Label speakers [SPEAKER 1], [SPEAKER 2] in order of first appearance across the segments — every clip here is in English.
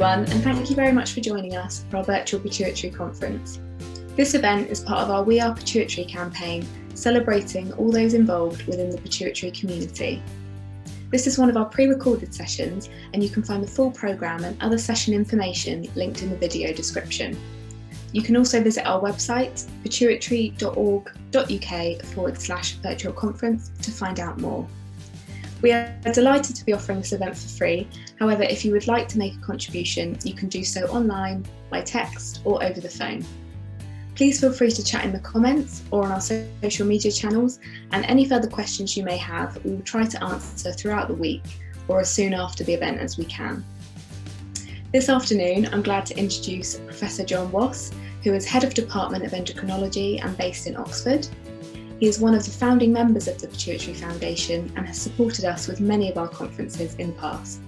[SPEAKER 1] everyone, and thank you very much for joining us for our virtual pituitary conference. This event is part of our We Are Pituitary campaign, celebrating all those involved within the pituitary community. This is one of our pre-recorded sessions, and you can find the full programme and other session information linked in the video description. You can also visit our website, pituitary.org.uk/virtual conference to find out more. We are delighted to be offering this event for free. However, if you would like to make a contribution, you can do so online, by text or over the phone. Please feel free to chat in the comments or on our social media channels, and any further questions you may have, we will try to answer throughout the week or as soon after the event as we can. This afternoon, I'm glad to introduce Professor John Wass, who is Head of Department of Endocrinology and based in Oxford. He is one of the founding members of the Pituitary Foundation and has supported us with many of our conferences in the past.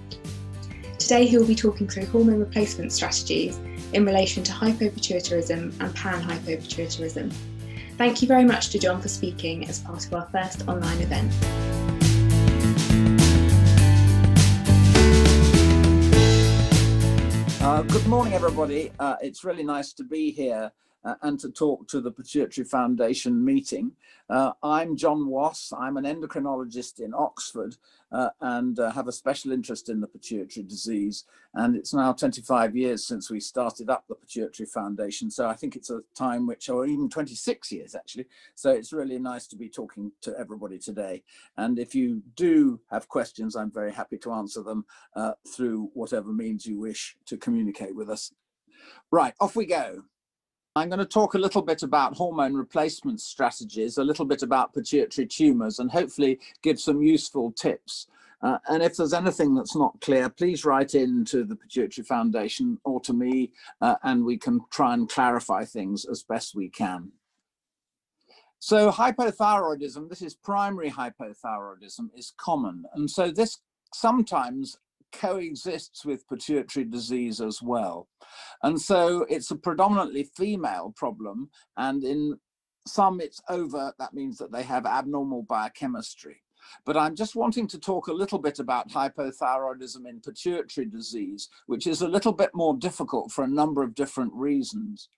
[SPEAKER 1] Today he will be talking through hormone replacement strategies in relation to hypopituitarism and pan-hypopituitarism. Thank you very much to John for speaking as part of our first online event.
[SPEAKER 2] Good morning, everybody. It's really nice to be here and to talk to the Pituitary Foundation meeting. I'm John Wass. I'm an endocrinologist in Oxford and have a special interest in the pituitary disease. And it's now 25 years since we started up the Pituitary Foundation. So I think it's a time or even 26 years actually. So it's really nice to be talking to everybody today. And if you do have questions, I'm very happy to answer them through whatever means you wish to communicate with us. Right, off we go. I'm going to talk a little bit about hormone replacement strategies, a little bit about pituitary tumours, and hopefully give some useful tips. And if there's anything that's not clear, please write in to the Pituitary Foundation or to me, and we can try and clarify things as best we can. So hypothyroidism, this is primary hypothyroidism, is common. And so this sometimes coexists with pituitary disease as well. And so it's a predominantly female problem, and in some it's overt. That means that they have abnormal biochemistry. But I'm just wanting to talk a little bit about hypothyroidism in pituitary disease, which is a little bit more difficult for a number of different reasons.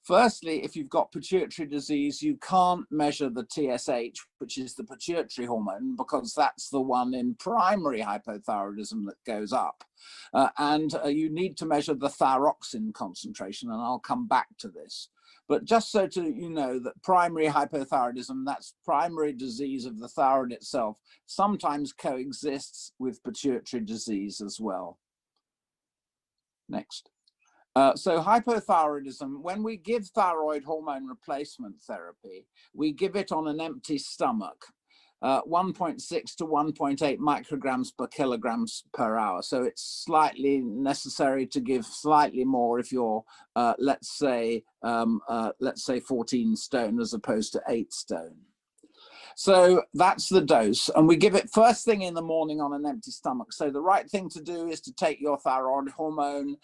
[SPEAKER 2] Firstly, if you've got pituitary disease, you can't measure the TSH, which is the pituitary hormone, because that's the one in primary hypothyroidism that goes up. And you need to measure the thyroxine concentration, and I'll come back to this. But just so you know that primary hypothyroidism, that's primary disease of the thyroid itself, sometimes coexists with pituitary disease as well. Next. So hypothyroidism, when we give thyroid hormone replacement therapy, we give it on an empty stomach, 1.6 to 1.8 micrograms per kilograms per hour. So it's slightly necessary to give slightly more if you're, let's say 14 stone as opposed to 8 stone. So that's the dose, and we give it first thing in the morning on an empty stomach. So the right thing to do is to take your thyroid hormone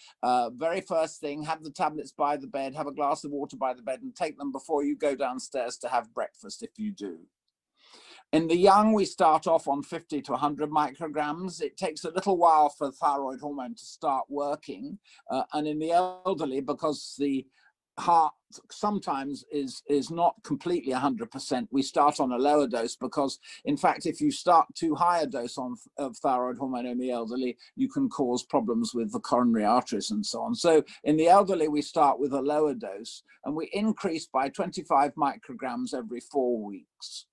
[SPEAKER 2] very first thing, have the tablets by the bed, have a glass of water by the bed, and take them before you go downstairs to have breakfast if you do. In the young, we start off on 50 to 100 micrograms. It takes a little while for thyroid hormone to start working, and in the elderly, because the heart sometimes is not completely 100%, we start on a lower dose, because in fact if you start too high a dose of thyroid hormone in the elderly, you can cause problems with the coronary arteries and so on. So in the elderly we start with a lower dose, and we increase by 25 micrograms every 4 weeks.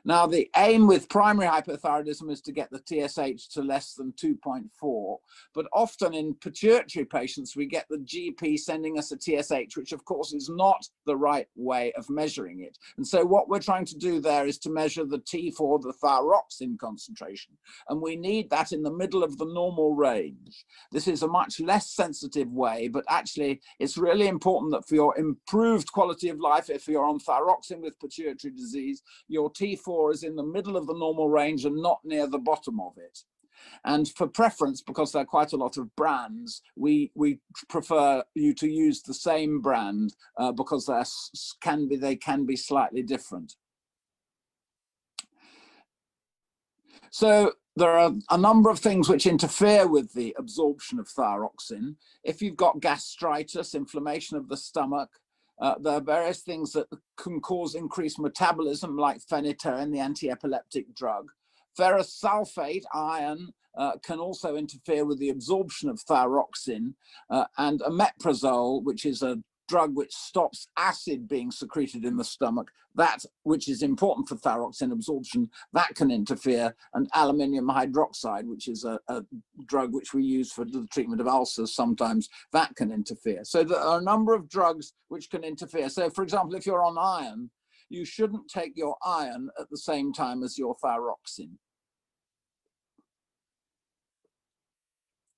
[SPEAKER 2] Now, the aim with primary hypothyroidism is to get the TSH to less than 2.4, but often in pituitary patients, we get the GP sending us a TSH, which of course is not the right way of measuring it. And so what we're trying to do there is to measure the T4, the thyroxine concentration, and we need that in the middle of the normal range. This is a much less sensitive way, but actually it's really important that for your improved quality of life, if you're on thyroxine with pituitary disease, your T4 is in the middle of the normal range and not near the bottom of it. And for preference, because there are quite a lot of brands, we prefer you to use the same brand because they can be slightly different. So there are a number of things which interfere with the absorption of thyroxine. If you've got gastritis, inflammation of the stomach, there are various things that can cause increased metabolism, like phenytoin, the anti-epileptic drug. Ferrous sulfate, iron, can also interfere with the absorption of thyroxine, and omeprazole, which is a drug which stops acid being secreted in the stomach, that which is important for thyroxine absorption, that can interfere, and aluminium hydroxide, which is a drug which we use for the treatment of ulcers sometimes, that can interfere. So there are a number of drugs which can interfere. So for example, if you're on iron, you shouldn't take your iron at the same time as your thyroxine.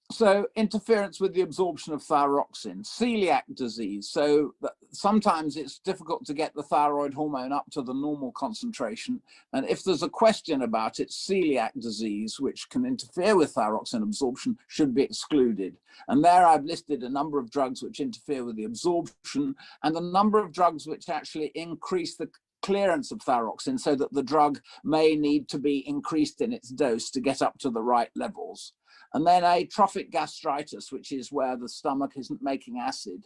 [SPEAKER 2] So interference with the absorption of thyroxine, celiac disease. So sometimes it's difficult to get the thyroid hormone up to the normal concentration. And if there's a question about it, celiac disease, which can interfere with thyroxine absorption, should be excluded. And there I've listed a number of drugs which interfere with the absorption and a number of drugs which actually increase the clearance of thyroxine, so that the drug may need to be increased in its dose to get up to the right levels. And then atrophic gastritis, which is where the stomach isn't making acid.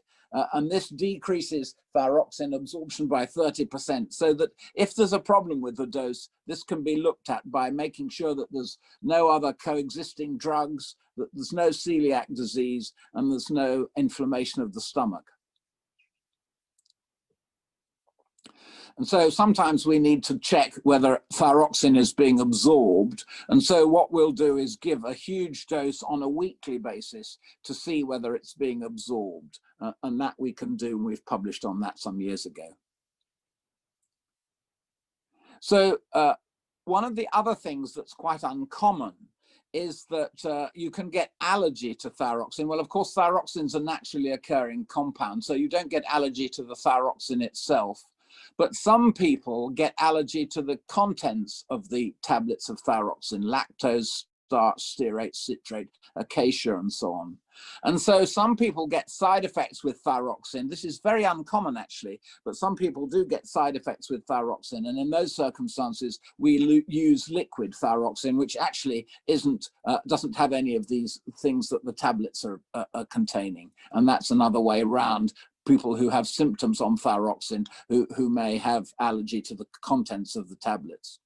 [SPEAKER 2] And this decreases thyroxine absorption by 30%, so that if there's a problem with the dose, this can be looked at by making sure that there's no other coexisting drugs, that there's no celiac disease, and there's no inflammation of the stomach. And so sometimes we need to check whether thyroxine is being absorbed. And so what we'll do is give a huge dose on a weekly basis to see whether it's being absorbed. And that we can do, and we've published on that some years ago. So one of the other things that's quite uncommon is that you can get allergy to thyroxine. Well, of course, thyroxine's a naturally occurring compound, so you don't get allergy to the thyroxine itself. But some people get allergy to the contents of the tablets of thyroxine, lactose, starch, stearate, citrate, acacia, and so on. And so some people get side effects with thyroxine. This is very uncommon, actually, but some people do get side effects with thyroxine. And in those circumstances, we use liquid thyroxine, which actually doesn't have any of these things that the tablets are containing. And that's another way around people who have symptoms on thyroxine who may have allergy to the contents of the tablets.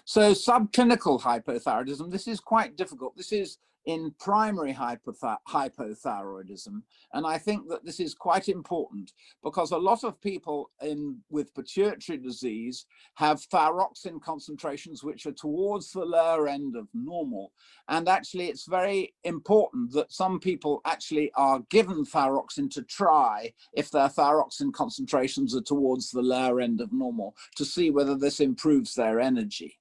[SPEAKER 2] So subclinical hypothyroidism, this is quite difficult. This is in primary hypothyroidism. And I think that this is quite important because a lot of people with pituitary disease have thyroxine concentrations which are towards the lower end of normal. And actually, it's very important that some people actually are given thyroxine to try if their thyroxine concentrations are towards the lower end of normal to see whether this improves their energy.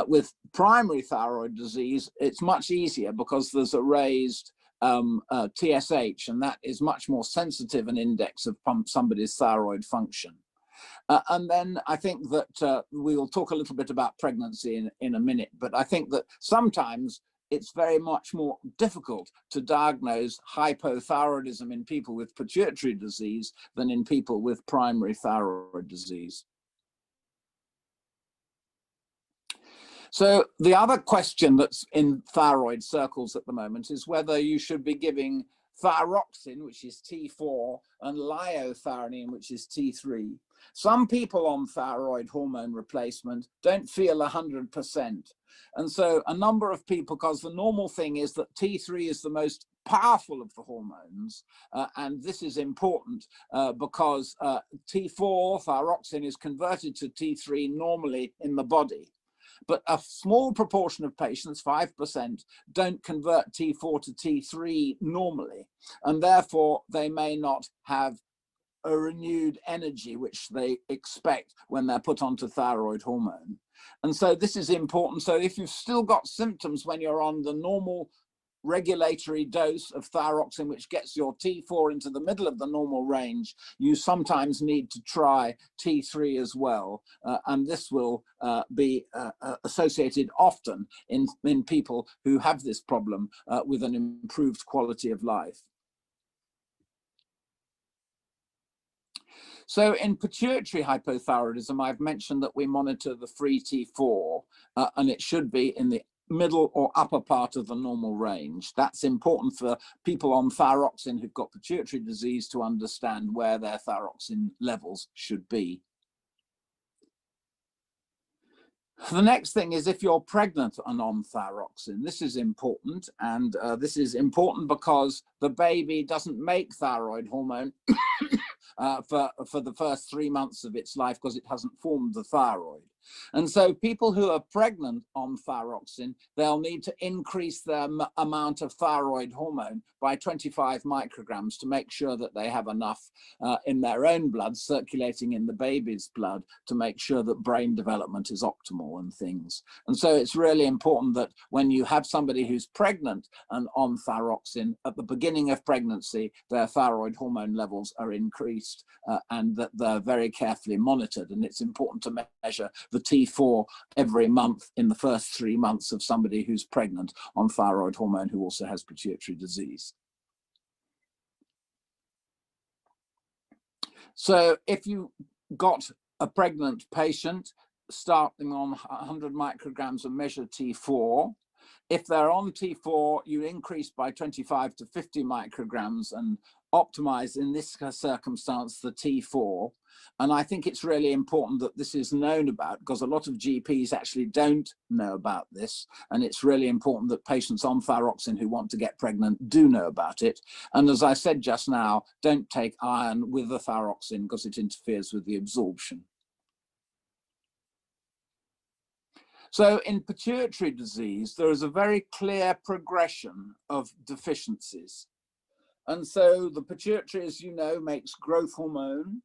[SPEAKER 2] With primary thyroid disease, it's much easier because there's a raised TSH, and that is much more sensitive an index of somebody's thyroid function. And then I think that we will talk a little bit about pregnancy in a minute, but I think that sometimes it's very much more difficult to diagnose hypothyroidism in people with pituitary disease than in people with primary thyroid disease. So the other question that's in thyroid circles at the moment is whether you should be giving thyroxine, which is T4, and liothyronine, which is T3. Some people on thyroid hormone replacement don't feel 100%. And so a number of people, because the normal thing is that T3 is the most powerful of the hormones, and this is important because T4, thyroxine, is converted to T3 normally in the body. But a small proportion of patients, 5%, don't convert T4 to T3 normally, and therefore they may not have a renewed energy which they expect when they're put onto thyroid hormone. And so this is important. So if you've still got symptoms when you're on the normal regulatory dose of thyroxine, which gets your T4 into the middle of the normal range, you sometimes need to try T3 as well. And this will be associated often in people who have this problem with an improved quality of life. So in pituitary hypothyroidism, I've mentioned that we monitor the free T4, and it should be in the middle or upper part of the normal range. That's important for people on thyroxine who've got pituitary disease to understand where their thyroxine levels should be. The next thing is if you're pregnant and on thyroxine. This is important, and this is important because the baby doesn't make thyroid hormone for the first 3 months of its life because it hasn't formed the thyroid. And so people who are pregnant on thyroxine, they'll need to increase their amount of thyroid hormone by 25 micrograms to make sure that they have enough in their own blood circulating in the baby's blood to make sure that brain development is optimal and things. And so it's really important that when you have somebody who's pregnant and on thyroxine, at the beginning of pregnancy, their thyroid hormone levels are increased and that they're very carefully monitored. And it's important to measure the T4 every month in the first 3 months of somebody who's pregnant on thyroid hormone who also has pituitary disease. So if you got a pregnant patient, start them on 100 micrograms and measure T4. If they're on T4, you increase by 25 to 50 micrograms and optimize, in this circumstance, the T4. And I think it's really important that this is known about because a lot of GPs actually don't know about this. And it's really important that patients on thyroxine who want to get pregnant do know about it. And as I said just now, don't take iron with the thyroxine because it interferes with the absorption. So in pituitary disease, there is a very clear progression of deficiencies. And so the pituitary, as you know, makes growth hormone.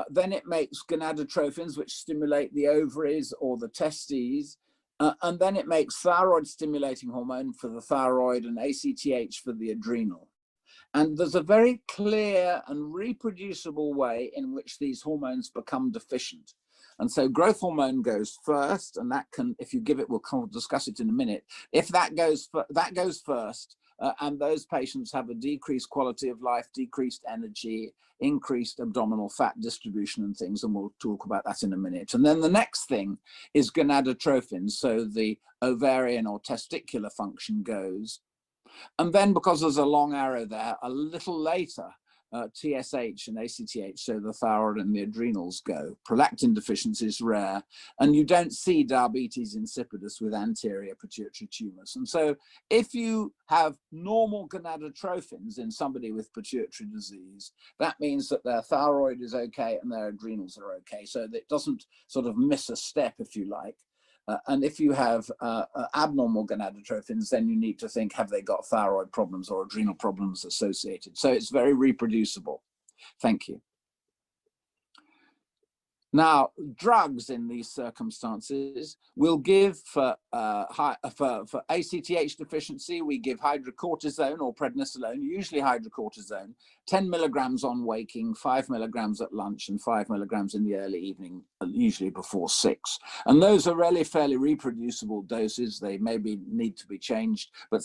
[SPEAKER 2] Then it makes gonadotrophins, which stimulate the ovaries or the testes. And then it makes thyroid stimulating hormone for the thyroid and ACTH for the adrenal. And there's a very clear and reproducible way in which these hormones become deficient. And so growth hormone goes first, and that can, if you give it, we'll discuss it in a minute. If that goes first, and those patients have a decreased quality of life, decreased energy, increased abdominal fat distribution and things, and we'll talk about that in a minute. And then the next thing is gonadotrophins, so the ovarian or testicular function goes. And then because there's a long arrow there, a little later, TSH and ACTH, so the thyroid and the adrenals go. Prolactin deficiency is rare, and you don't see diabetes insipidus with anterior pituitary tumors. And so if you have normal gonadotrophins in somebody with pituitary disease, that means that their thyroid is okay and their adrenals are okay, so that it doesn't sort of miss a step, if you like. And if you have abnormal gonadotrophins, then you need to think, have they got thyroid problems or adrenal problems associated? So it's very reproducible. Thank you. Now, drugs in these circumstances will give for ACTH deficiency, we give hydrocortisone or prednisolone, usually hydrocortisone, 10 milligrams on waking, 5 milligrams at lunch, and 5 milligrams in the early evening, usually before 6. And those are really fairly reproducible doses. They maybe need to be changed, but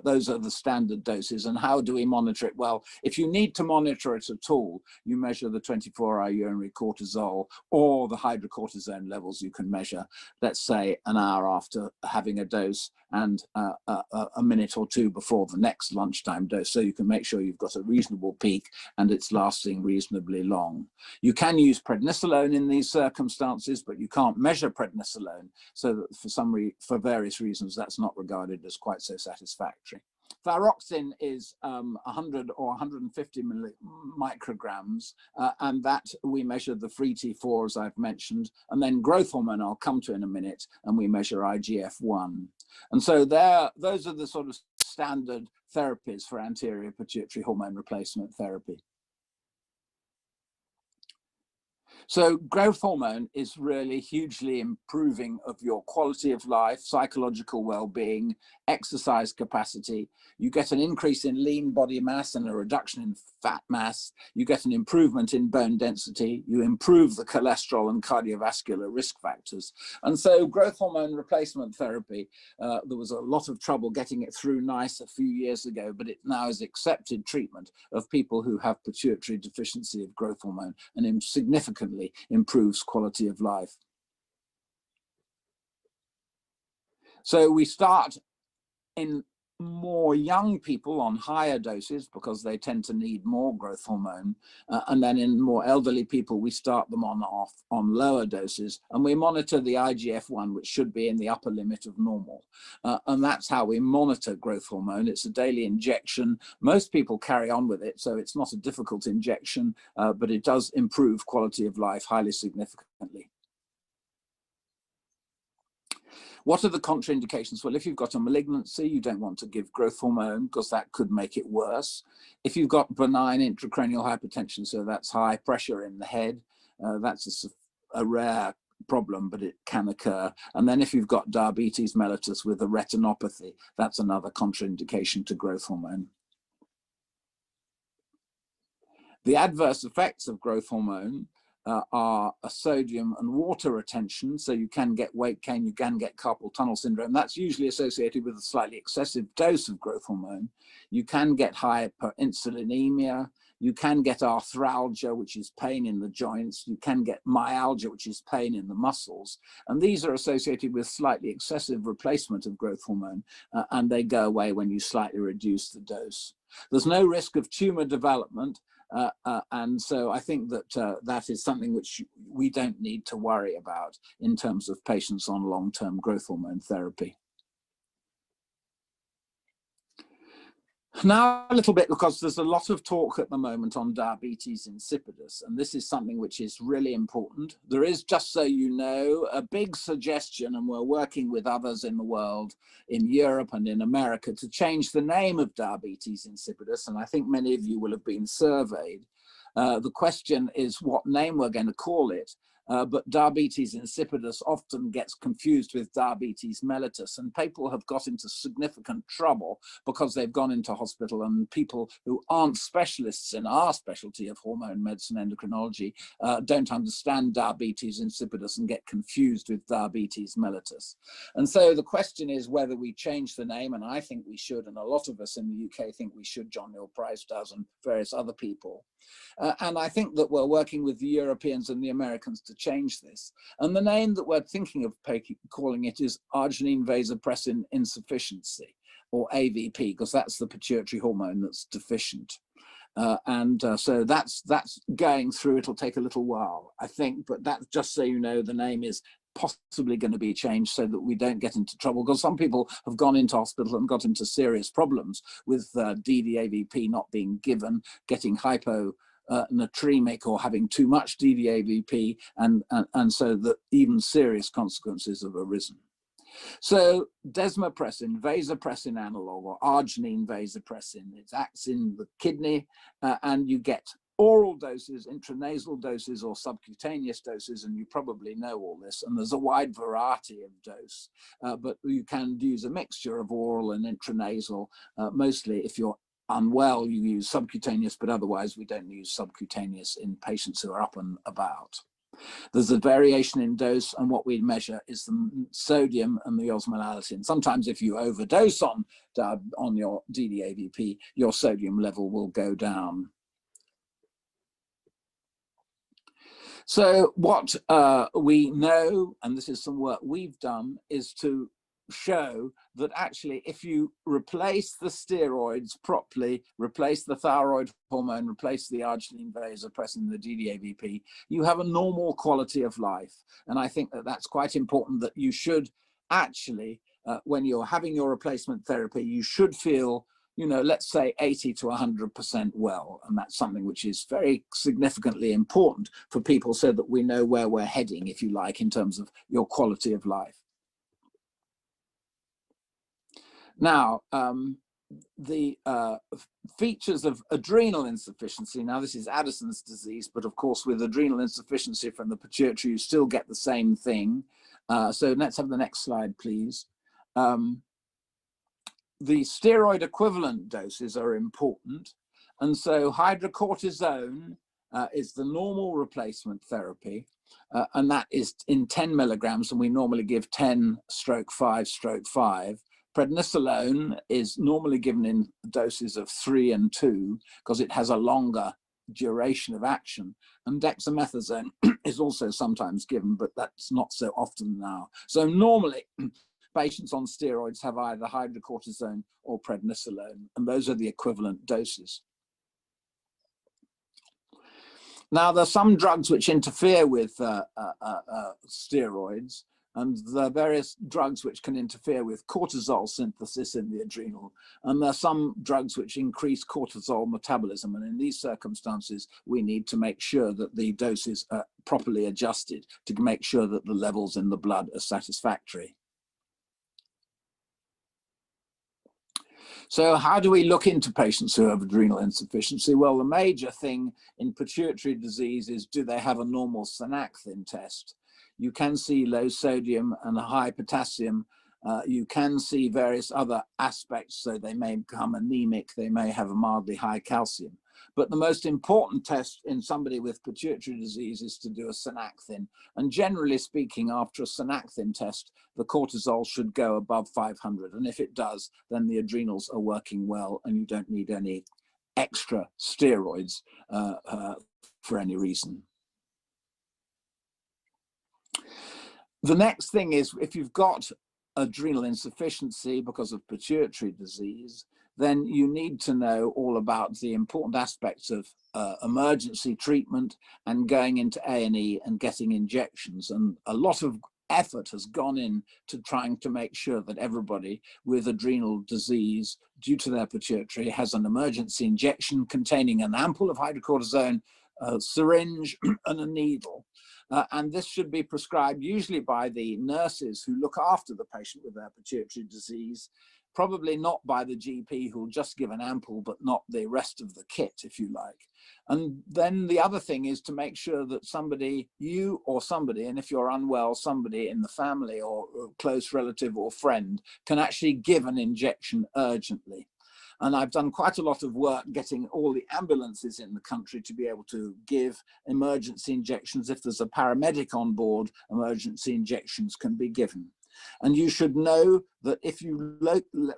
[SPEAKER 2] those are the standard doses. And how do we monitor it? Well, if you need to monitor it at all, you measure the 24-hour urinary cortisol or the hydrocortisone levels you can measure, let's say an hour after having a dose and a minute or two before the next lunchtime dose, so you can make sure you've got a reasonable peak and it's lasting reasonably long. You can use prednisolone in these circumstances, but you can't measure prednisolone, so that for various reasons that's not regarded as quite so satisfactory. Thyroxine is 100 or 150 micrograms, and that we measure the free T4, as I've mentioned, and then growth hormone I'll come to in a minute, and we measure IGF-1. And so those are the sort of standard therapies for anterior pituitary hormone replacement therapy. So growth hormone is really hugely improving of your quality of life, psychological well-being, exercise capacity. You get an increase in lean body mass and a reduction in fat mass. You get an improvement in bone density. You improve the cholesterol and cardiovascular risk factors. And so growth hormone replacement therapy, there was a lot of trouble getting it through NICE a few years ago, but it now is accepted treatment of people who have pituitary deficiency of growth hormone, and significantly improves quality of life. So we start in more young people on higher doses because they tend to need more growth hormone, and then in more elderly people we start them on lower doses, and we monitor the IGF-1, which should be in the upper limit of normal, and that's how we monitor growth hormone. It's a daily injection. Most people carry on with it, so it's not a difficult injection, but it does improve quality of life highly significantly. What are the contraindications? Well, if you've got a malignancy, you don't want to give growth hormone because that could make it worse. If you've got benign intracranial hypertension, so that's high pressure in the head, that's a rare problem, but it can occur. And then if you've got diabetes mellitus with a retinopathy, that's another contraindication to growth hormone. The adverse effects of growth hormone are a sodium and water retention. So you can get weight gain, you can get carpal tunnel syndrome. That's usually associated with a slightly excessive dose of growth hormone. You can get hyperinsulinemia. You can get arthralgia, which is pain in the joints. You can get myalgia, which is pain in the muscles. And these are associated with slightly excessive replacement of growth hormone, and they go away when you slightly reduce the dose. There's no risk of tumor development. And so I think that that is something which we don't need to worry about in terms of patients on long-term growth hormone therapy. Now a little bit, because there's a lot of talk at the moment on diabetes insipidus, and this is something which is really important. There is, just so you know, a big suggestion, and we're working with others in the world, in Europe and in America, to change the name of diabetes insipidus, and I think many of you will have been surveyed. The question is what name we're going to call it. But diabetes insipidus often gets confused with diabetes mellitus, and people have got into significant trouble because they've gone into hospital, and people who aren't specialists in our specialty of hormone medicine endocrinology don't understand diabetes insipidus and get confused with diabetes mellitus. And so the question is whether we change the name, and I think we should, and a lot of us in the UK think we should. John Neil Price does, and various other people. And I think that we're working with the Europeans and the Americans to change this. And the name that we're thinking of calling it is arginine vasopressin insufficiency, or AVP, because that's the pituitary hormone that's deficient. So that's going through. It'll take a little while, I think, but that's just so you know, the name is possibly going to be changed so that we don't get into trouble, because some people have gone into hospital and got into serious problems with DDAVP not being given, getting hyponatremic or having too much DDAVP, and so that even serious consequences have arisen. So desmopressin, vasopressin analog, or arginine vasopressin, it acts in the kidney, and you get oral doses, intranasal doses, or subcutaneous doses, and you probably know all this, and there's a wide variety of dose, but you can use a mixture of oral and intranasal. Mostly if you're unwell, you use subcutaneous, but otherwise we don't use subcutaneous in patients who are up and about. There's a variation in dose, and what we measure is the sodium and the osmolality. And sometimes if you overdose on your DDAVP, your sodium level will go down. So what we know, and this is some work we've done, is to show that actually if you replace the steroids properly, replace the thyroid hormone, replace the arginine vasopressin, the DDAVP, you have a normal quality of life. And I think that that's quite important, that you should actually, when you're having your replacement therapy, you should feel, you know, let's say 80 to 100% well. And that's something which is very significantly important for people, so that we know where we're heading, if you like, in terms of your quality of life. Now, the features of adrenal insufficiency. Now, this is Addison's disease, but of course, with adrenal insufficiency from the pituitary, you still get the same thing. So let's have the next slide, please. The steroid equivalent doses are important. And so hydrocortisone is the normal replacement therapy. And that is in 10 milligrams, and we normally give 10/5/5. Prednisolone is normally given in doses of 3 and 2 because it has a longer duration of action. And dexamethasone is also sometimes given, but that's not so often now. So normally, patients on steroids have either hydrocortisone or prednisolone, and those are the equivalent doses. Now, there are some drugs which interfere with steroids, and there are various drugs which can interfere with cortisol synthesis in the adrenal. And there are some drugs which increase cortisol metabolism. And in these circumstances, we need to make sure that the doses are properly adjusted to make sure that the levels in the blood are satisfactory. So how do we look into patients who have adrenal insufficiency? Well, the major thing in pituitary disease is, do they have a normal synacthin test? You can see low sodium and high potassium. You can see various other aspects, so they may become anemic, they may have a mildly high calcium. But the most important test in somebody with pituitary disease is to do a synacthin. And generally speaking, after a synacthin test, the cortisol should go above 500. And if it does, then the adrenals are working well and you don't need any extra steroids for any reason. The next thing is, if you've got adrenal insufficiency because of pituitary disease, then you need to know all about the important aspects of emergency treatment and going into A&E and getting injections. And a lot of effort has gone into trying to make sure that everybody with adrenal disease due to their pituitary has an emergency injection containing an ampoule of hydrocortisone, a syringe, and a needle. And this should be prescribed usually by the nurses who look after the patient with their pituitary disease, probably not by the GP who'll just give an ampoule, but not the rest of the kit, if you like. And then the other thing is to make sure that somebody, you or somebody, and if you're unwell, somebody in the family or a close relative or friend can actually give an injection urgently. And I've done quite a lot of work getting all the ambulances in the country to be able to give emergency injections. If there's a paramedic on board, emergency injections can be given. And you should know that if you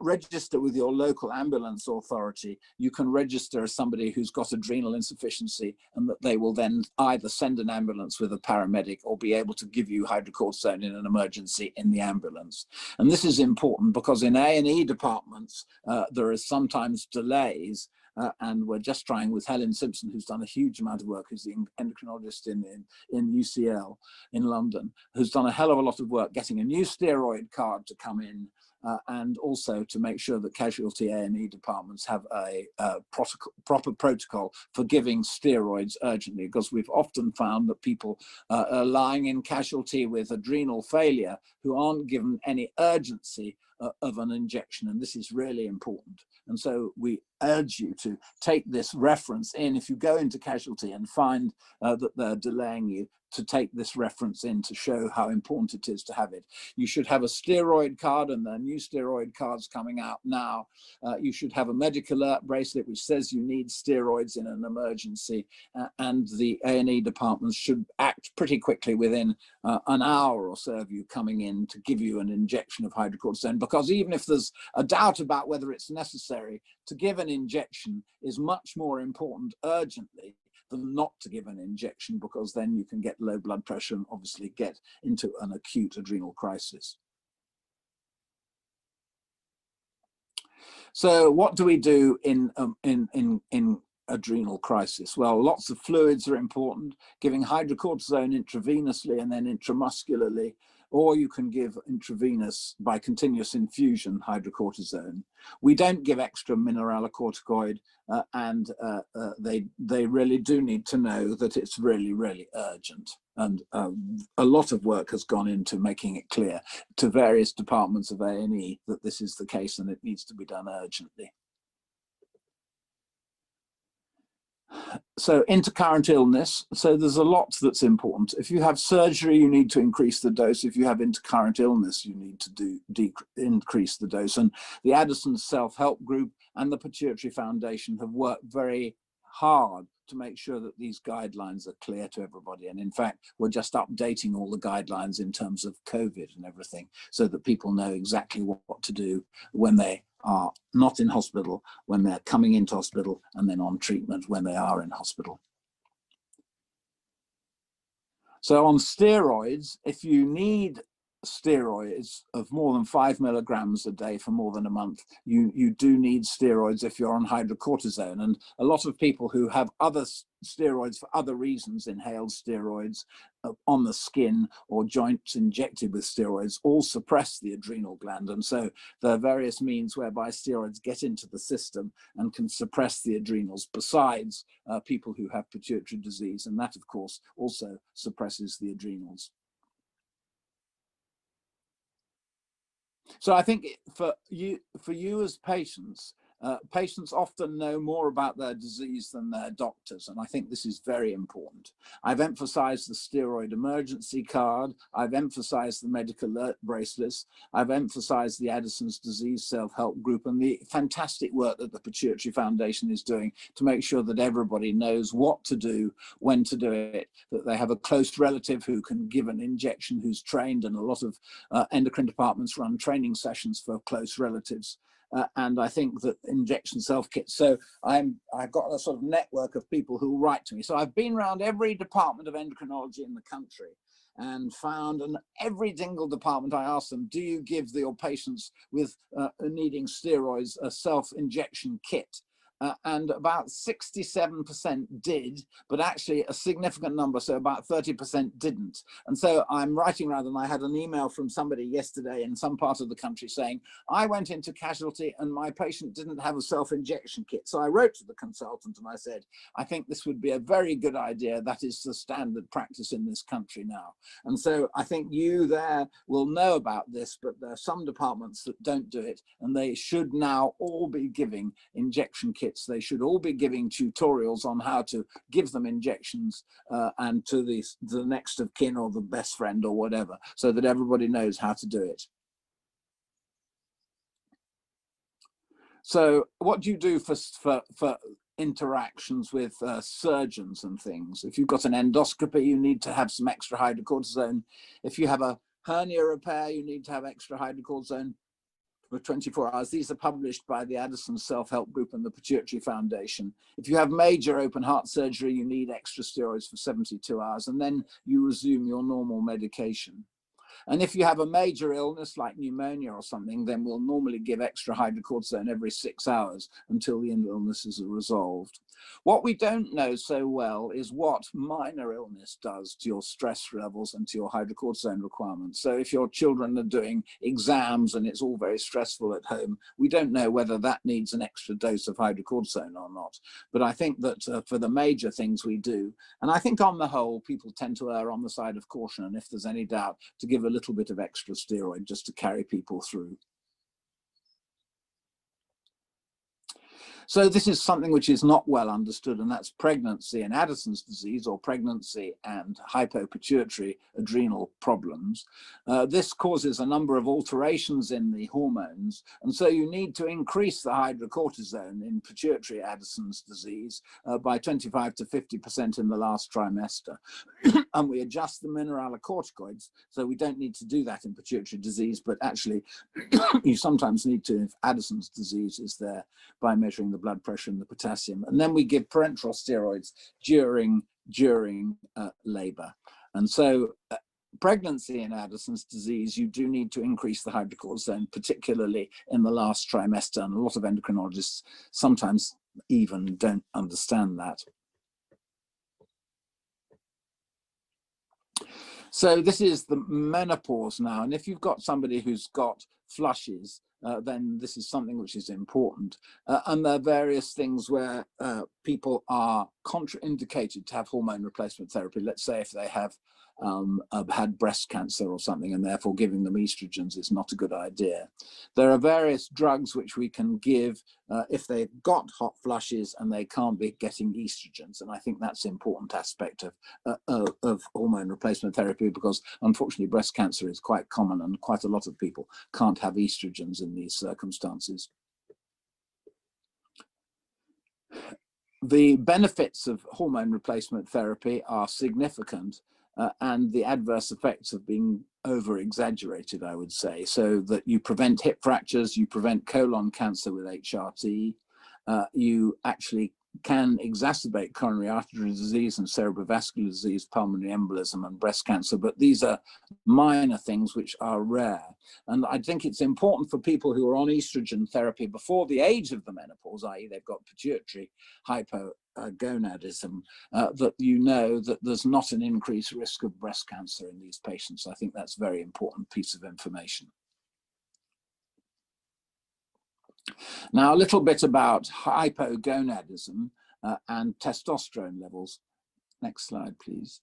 [SPEAKER 2] register with your local ambulance authority, you can register as somebody who's got adrenal insufficiency, and that they will then either send an ambulance with a paramedic or be able to give you hydrocortisone in an emergency in the ambulance. And this is important because in A&E departments, there is sometimes delays. And we're just trying with Helen Simpson, who's done a huge amount of work, who's the endocrinologist in UCL in London, who's done a hell of a lot of work getting a new steroid card to come in, and also to make sure that casualty A&E departments have a proper protocol for giving steroids urgently, because we've often found that people are lying in casualty with adrenal failure who aren't given any urgency of an injection, and this is really important. And so we urge you to take this reference in. If you go into casualty and find that they're delaying you, to take this reference in to show how important it is to have it. You should have a steroid card, and there are new steroid cards coming out now. You should have a medical alert bracelet which says you need steroids in an emergency, and the A&E departments should act pretty quickly within an hour or so of you coming in to give you an injection of hydrocortisone, because even if there's a doubt about whether it's necessary, to give an injection is much more important urgently than not to give an injection, because then you can get low blood pressure and obviously get into an acute adrenal crisis. So what do we do in adrenal crisis? Well, lots of fluids are important, giving hydrocortisone intravenously and then intramuscularly, or you can give intravenous by continuous infusion hydrocortisone. We don't give extra mineralocorticoid, and they really do need to know that it's really, really urgent. And a lot of work has gone into making it clear to various departments of A&E that this is the case and it needs to be done urgently. So intercurrent illness, so there's a lot that's important. If you have surgery, you need to increase the dose. If you have intercurrent illness, you need to increase the dose. And the Addison Self-Help Group and the Pituitary Foundation have worked very hard to make sure that these guidelines are clear to everybody. And in fact, we're just updating all the guidelines in terms of COVID and everything, so that people know exactly what to do when they are not in hospital, when they're coming into hospital, and then on treatment when they are in hospital. So on steroids, if you need steroids of more than 5 milligrams a day for more than a month, you do need steroids if you're on hydrocortisone. And a lot of people who have other steroids for other reasons, inhaled steroids on the skin or joints injected with steroids, all suppress the adrenal gland. And so there are various means whereby steroids get into the system and can suppress the adrenals, besides people who have pituitary disease. And that, of course, also suppresses the adrenals. So I think for you as patients, patients often know more about their disease than their doctors, and I think this is very important. I've emphasized the steroid emergency card, I've emphasized the medical alert bracelets, I've emphasized the Addison's disease self-help group, and the fantastic work that the Pituitary Foundation is doing to make sure that everybody knows what to do, when to do it, that they have a close relative who can give an injection, who's trained, and a lot of endocrine departments run training sessions for close relatives. And I think that injection self-kits. So I've got a sort of network of people who write to me. So I've been around every department of endocrinology in the country and found, in every single department, I asked them, do you give your patients with needing steroids a self-injection kit? And about 67% did, but actually a significant number, so about 30% didn't. And so I'm writing around, and I had an email from somebody yesterday in some part of the country saying, I went into casualty and my patient didn't have a self-injection kit. So I wrote to the consultant and I said, I think this would be a very good idea. That is the standard practice in this country now. And so I think you there will know about this, but there are some departments that don't do it, and they should now all be giving injection kits. They should all be giving tutorials on how to give them injections and to the next of kin or the best friend or whatever, so that everybody knows how to do it. So what do you do for interactions with surgeons and things? If you've got an endoscopy, you need to have some extra hydrocortisone. If you have a hernia repair, you need to have extra hydrocortisone for 24 hours. These are published by the Addison Self-Help Group and the Pituitary Foundation. If you have major open heart surgery, you need extra steroids for 72 hours, and then you resume your normal medication. And if you have a major illness like pneumonia or something, then we'll normally give extra hydrocortisone every 6 hours until the illness is resolved. What we don't know so well is what minor illness does to your stress levels and to your hydrocortisone requirements. So if your children are doing exams and it's all very stressful at home, we don't know whether that needs an extra dose of hydrocortisone or not. But I think that for the major things we do, and I think on the whole, people tend to err on the side of caution, and if there's any doubt, to give a little bit of extra steroid just to carry people through. So this is something which is not well understood, and that's pregnancy and Addison's disease, or pregnancy and hypopituitary adrenal problems. This causes a number of alterations in the hormones, and so you need to increase the hydrocortisone in pituitary Addison's disease by 25 to 50% in the last trimester. And we adjust the mineralocorticoids, so we don't need to do that in pituitary disease, but actually you sometimes need to if Addison's disease is there, by measuring the blood pressure and the potassium. And then we give parenteral steroids during labor. And so pregnancy in Addison's disease, you do need to increase the hydrocortisone, particularly in the last trimester. And a lot of endocrinologists sometimes even don't understand that. So this is the menopause now. And if you've got somebody who's got flushes, then this is something which is important. And there are various things where people are contraindicated to have hormone replacement therapy. Let's say if they have had breast cancer or something, and therefore giving them estrogens is not a good idea. There are various drugs which we can give if they've got hot flushes and they can't be getting estrogens. And I think that's an important aspect of hormone replacement therapy, because unfortunately breast cancer is quite common and quite a lot of people can't have estrogens in these circumstances. The benefits of hormone replacement therapy are significant, and the adverse effects have been over-exaggerated, I would say, so that you prevent hip fractures, you prevent colon cancer with HRT, you actually can exacerbate coronary artery disease and cerebrovascular disease, pulmonary embolism and breast cancer, but these are minor things which are rare. And I think it's important for people who are on estrogen therapy before the age of the menopause, i.e. they've got pituitary hypogonadism, that you know that there's not an increased risk of breast cancer in these patients. I think that's a very important piece of information. Now, a little bit about hypogonadism and testosterone levels. Next slide, please.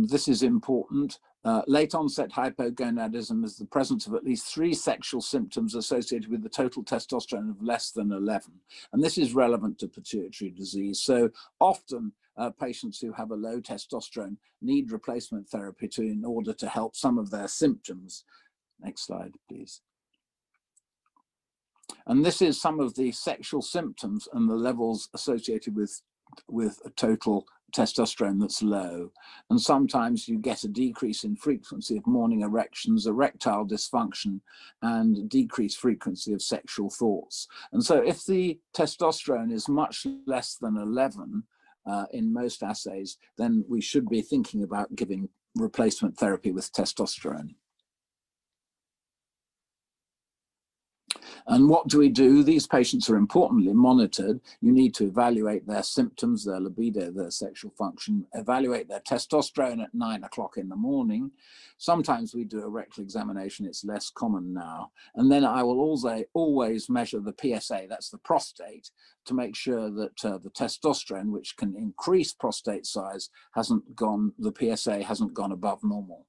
[SPEAKER 2] This is important. Late onset hypogonadism is the presence of at least 3 sexual symptoms associated with the total testosterone of less than 11. And this is relevant to pituitary disease. So often patients who have a low testosterone need replacement therapy in order to help some of their symptoms. Next slide, please. And this is some of the sexual symptoms and the levels associated with a total testosterone that's low. And sometimes you get a decrease in frequency of morning erections, erectile dysfunction, and decreased frequency of sexual thoughts. And so if the testosterone is much less than 11 in most assays, then we should be thinking about giving replacement therapy with testosterone. And what do we do? These patients are importantly monitored. You need to evaluate their symptoms, their libido, their sexual function, evaluate their testosterone at 9 o'clock in the morning. Sometimes we do a rectal examination, it's less common now. And then I will also always measure the PSA, that's the prostate, to make sure that the testosterone, which can increase prostate size, the PSA hasn't gone above normal.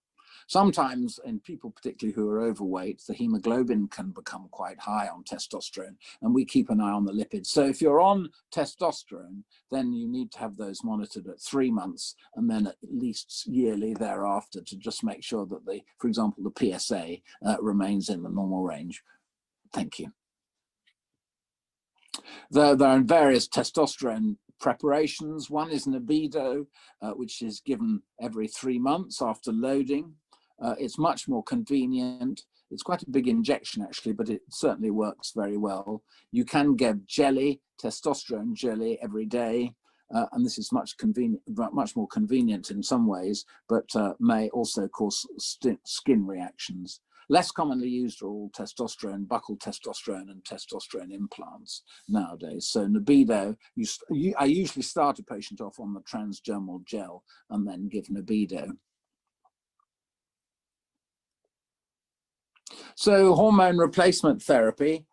[SPEAKER 2] Sometimes in people, particularly who are overweight, the hemoglobin can become quite high on testosterone, and we keep an eye on the lipids. So if you're on testosterone, then you need to have those monitored at 3 months and then at least yearly thereafter to just make sure that, for example, the PSA remains in the normal range. Thank you. There are various testosterone preparations. One is Nebido, which is given every 3 months after loading. It's much more convenient. It's quite a big injection actually, but it certainly works very well. You can give jelly, testosterone jelly every day, and this is much more convenient in some ways, but may also cause skin reactions. Less commonly used are all testosterone, buccal testosterone, and testosterone implants nowadays. So Nebido, I usually start a patient off on the transdermal gel and then give Nebido. So hormone replacement therapy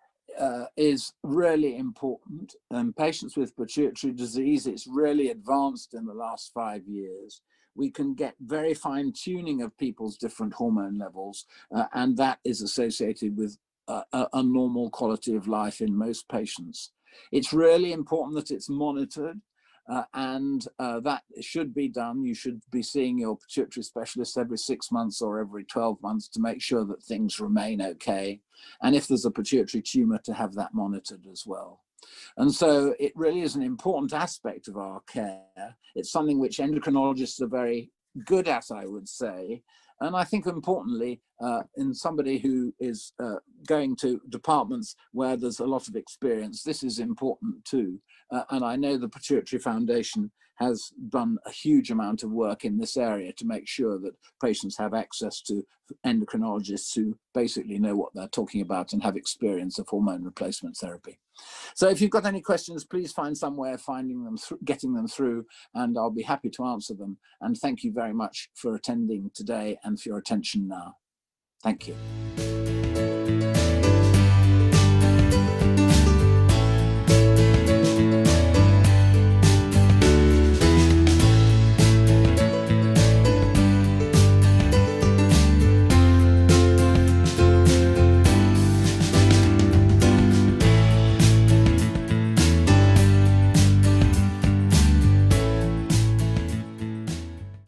[SPEAKER 2] is really important. Patients with pituitary disease, it's really advanced in the last 5 years. We can get very fine tuning of people's different hormone levels, and that is associated with a normal quality of life in most patients. It's really important that it's monitored, and that should be done. You should be seeing your pituitary specialist every 6 months or every 12 months to make sure that things remain okay. And if there's a pituitary tumor, to have that monitored as well. And so it really is an important aspect of our care. It's something which endocrinologists are very good at, I would say. And I think importantly, in somebody who is going to departments where there's a lot of experience, this is important too. And I know the Pituitary Foundation has done a huge amount of work in this area to make sure that patients have access to endocrinologists who basically know what they're talking about and have experience of hormone replacement therapy. So if you've got any questions, please find some way of getting them through, and I'll be happy to answer them. And thank you very much for attending today and for your attention now. Thank you.